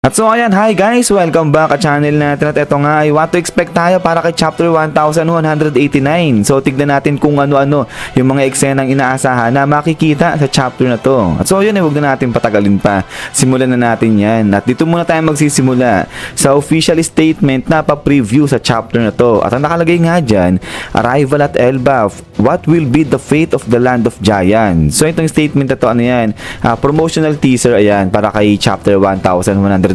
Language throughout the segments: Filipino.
At so ayan, hi guys! Welcome back at channel natin at ito nga ay what to expect tayo para kay chapter 1189. So tignan natin kung ano-ano yung mga eksenang inaasahan na makikita sa chapter na to. At so yun huwag na natin patagalin pa. Simulan na natin yan. At dito muna tayo magsisimula sa official statement na pa-preview sa chapter na to. At ang nakalagay nga dyan, arrival at Elbaf, what will be the fate of the land of giants? So itong statement na to, ano yan? Promotional teaser ayan para kay chapter 1189.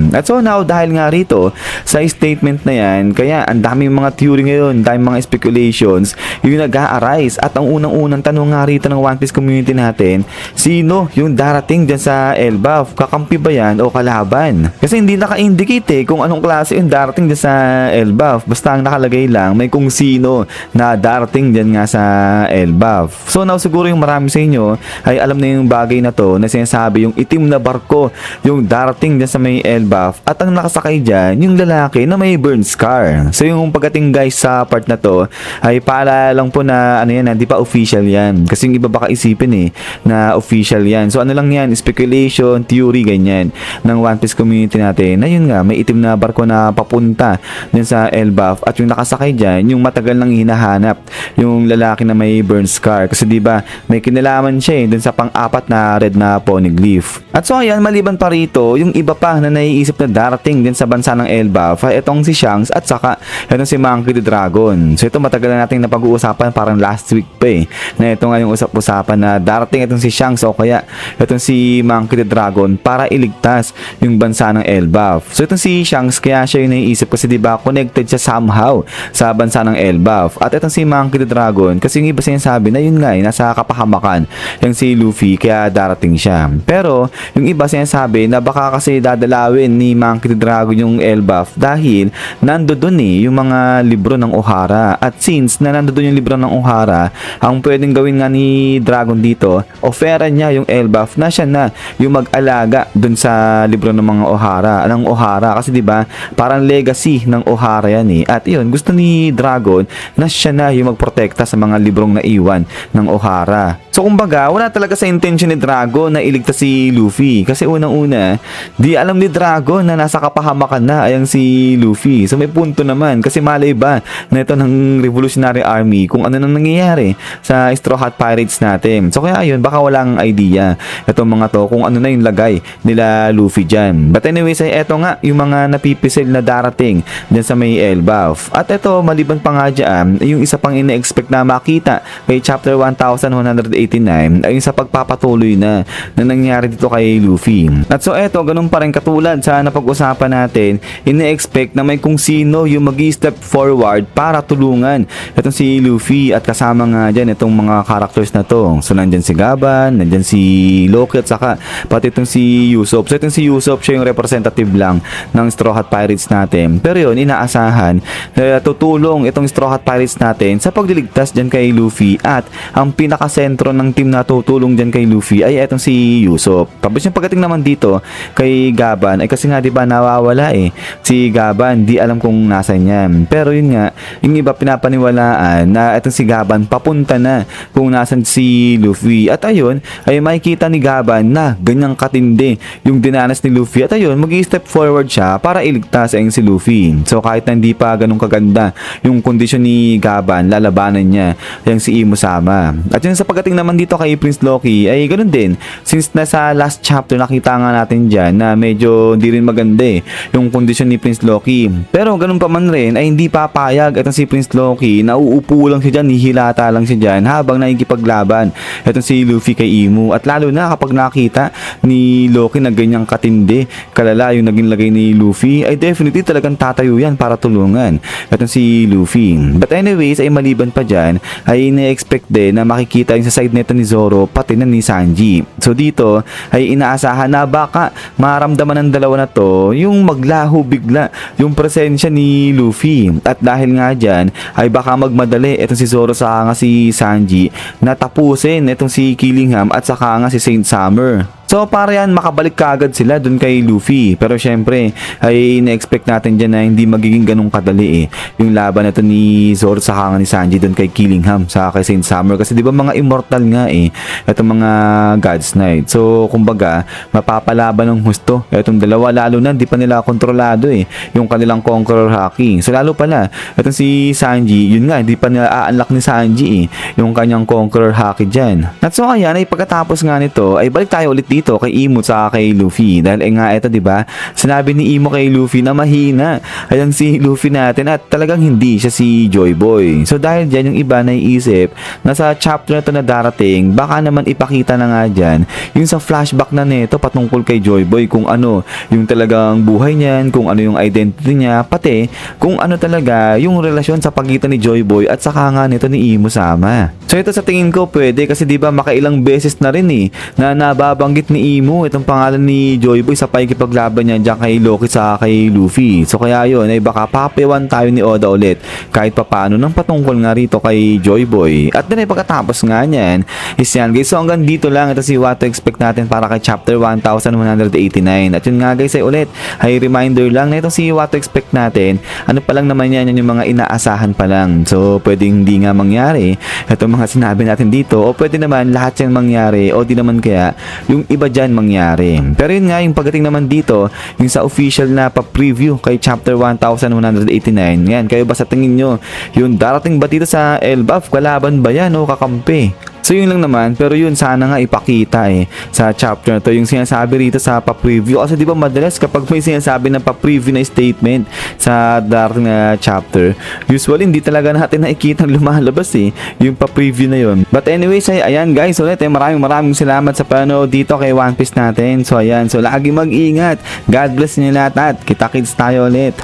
At so now, dahil nga rito sa statement na yan, kaya ang daming mga theory ngayon, daming mga speculations yung nag-a-arise. At ang unang-unang tanong nga rito ng One Piece community natin, sino yung darating dyan sa Elbaf? Kakampi ba yan o kalaban? Kasi hindi naka-indicate kung anong klase yung darating dyan sa Elbaf. Basta ang nakalagay lang may kung sino na darating dyan nga sa Elbaf. So now siguro yung marami sa inyo ay alam na yung bagay na to na sinasabi yung itim na barko yung darating dyan sa may Elbaf at ang nakasakay dyan yung lalaki na may burn scar. So yung pagdating guys sa part na to ay paalala lang po na ano yan, hindi pa official yan. Kasi yung iba baka isipin na official yan. So ano lang yan, speculation, theory, ganyan ng One Piece community natin na yun nga, may itim na barko na papunta dyan sa Elbaf at yung nakasakay dyan, yung matagal nang hinahanap yung lalaki na may burn scar. Kasi diba, may kinalaman siya dun sa pang-apat na red na poneglyph. At so ayan, maliban pa rito, yung iba pa na naiisip na darating din sa bansa ng Elbaf ay itong si Shanks at saka itong si Monkey the Dragon. So ito matagal na natin napag-uusapan parang last week pa na ito nga yung usap-usapan na darating itong si Shanks o kaya itong si Monkey the Dragon para iligtas yung bansa ng Elbaf. So itong si Shanks kaya siya yung naiisip kasi diba connected siya somehow sa bansa ng Elbaf. At itong si Monkey the Dragon kasi yung iba sinasabi na yun nga nasa kapahamakan yung si Luffy kaya darating siya. Pero yung iba sinasabi na baka kasi dadalawin ni Monkey the Dragon yung Elbaf dahil nando dun yung mga libro ng Ohara. At since na nando dun yung libro ng Ohara, ang pwedeng gawin nga ni Dragon dito, offeran niya yung Elbaf na siya na yung mag-alaga dun sa libro ng mga Ohara kasi diba parang legacy ng Ohara yan at yun gusto ni Dragon na siya na yung magprotekta sa mga librong naiwan ng Ohara. So kumbaga wala talaga sa intention ni Dragon na iligtas si Luffy kasi unang-una di alam ni Dragon na nasa kapahamakan na ayang si Luffy. So may punto naman kasi malay ba na ito ng Revolutionary Army kung ano nang nangyayari sa Straw Hat Pirates natin. So kaya ayun baka walang idea itong mga to kung ano na yung lagay nila Luffy dyan. But anyways ay eto nga yung mga napipisil na darating dyan sa may Elbaf. At eto maliban pa nga dyan yung isa pang ina-expect na makita kay chapter 1189 ay yung sa pagpapatuloy na nangyari dito kay Luffy. At so eto ganun pa rin katulad sa napag-usapan natin, ina-expect na may kung sino yung mag-step forward para tulungan itong si Luffy at kasama nga dyan itong mga characters na to. So nandyan si Gaban, nandyan si Loki at saka pati itong si Usopp. So itong si Usopp siya yung representative lang ng Straw Hat Pirates natin. Pero yun, inaasahan na tutulong itong Straw Hat Pirates natin sa pagliligtas dyan kay Luffy at ang pinakasentro ng team na tutulong dyan kay Luffy ay itong si Usopp. Tapos yung pagdating naman dito kay Gaban ay kasi nga diba nawawala si Gaban, di alam kung nasan yan. Pero yun nga, yung iba pinapaniwalaan na itong si Gaban papunta na kung nasan si Luffy. At ayun, ay makikita ni Gaban na ganyang katindi yung dinanas ni Luffy. At ayun, mag-i-step forward siya para iligtas ang si Luffy. So kahit na hindi pa ganun kaganda yung kondisyon ni Gaban, lalabanan niya yung si Imo-sama. At yun sa pagdating naman dito kay Prince Loki ay ganun din. Since nasa last chapter nakita nga natin dyan na medyo hindi rin maganda yung kondisyon ni Prince Loki. Pero ganun pa man rin ay hindi papayag itong si Prince Loki na uupo lang siya dyan, hihilata lang siya dyan habang nakikipaglaban itong si Luffy kay Imo. At lalo na kapag nakita ni Loki na ganyang katindi, kalala yung naging lagay ni Luffy ay definitely talagang tatayo yan para tulungan itong si Luffy. But anyways ay maliban pa dyan ay ina-expect din na makikita yung sa side nito ni Zoro pati na ni Sanji. So dito ay inaasahan na baka maramdaman ng dalawa na to yung maglaho bigla yung presensya ni Luffy. At dahil nga dyan ay baka magmadali itong si Zoro sa nga si Sanji na tapusin itong si Killingham at saka nga si Saint Summer. So para yan makabalik kaagad sila dun kay Luffy. Pero syempre ay na-expect natin dyan na hindi magiging ganun kadali yung laban na to ni Zoro sa hanga ni Sanji dun kay Killingham sa kay Saint Summer. Kasi di ba mga immortal nga itong mga God's Knight. So kumbaga mapapalaban ng husto itong dalawa, lalo na hindi pa nila kontrolado yung kanilang Conqueror Haki. So lalo pala itong si Sanji, yun nga hindi pa nila a-unlock ni Sanji yung kanyang Conqueror Haki dyan. At so ayan ay pagkatapos nga nito ay balik tayo ulit dito kay Imo sa kay Luffy. Dahil nga ito, 'di ba? Sinabi ni Imo kay Luffy na mahina. Ayan si Luffy natin at talagang hindi siya si Joy Boy. So dahil diyan yung iba naiisip na sa chapter na to na darating, baka naman ipakita na nga diyan yung sa flashback na nito patungkol kay Joy Boy kung ano yung talagang buhay niyan, kung ano yung identity niya, pati kung ano talaga yung relasyon sa pagitan ni Joy Boy at saka nga nito ni Imo sama. So ito sa tingin ko pwede kasi 'di ba makailang beses na rin na nababanggit ni Imo itong pangalan ni Joy Boy sa pakikipaglaban niya diyan kay Loki sa kay Luffy. So kaya yun ay baka papayawan tayo ni Oda ulit kahit papaano ng patungkol nga rito kay Joy Boy. At din ay pagkatapos nga niyan is yan guys. So hanggang dito lang ito si what to expect natin para kay chapter 1189. At yun nga guys ay ulit ay reminder lang na ito si what to expect natin. Ano pa lang naman yan yung mga inaasahan pa lang. So pwedeng hindi nga mangyari itong mga sinabi natin dito o pwede naman lahat yan mangyari o di naman kaya yung iba dyan mangyari. Pero yun nga yung pagdating naman dito yung sa official na pa-preview kay chapter 1189. Yan, kayo ba sa tingin nyo yung darating ba dito sa Elbaf, kalaban ba yan o kakampi? So yun lang naman, pero yun sana nga ipakita sa chapter na to yung sinasabi rito sa pa-preview. Kasi di ba madalas kapag may sinasabi na pa-preview na statement sa darating na chapter, usually hindi talaga natin nakikita lumalabas yung pa-preview na yun. But anyways ayan guys, ulit maraming salamat sa panood dito kay One Piece natin. So ayan, so lagi mag-ingat. God bless niyo lahat at kita-kits tayo ulit.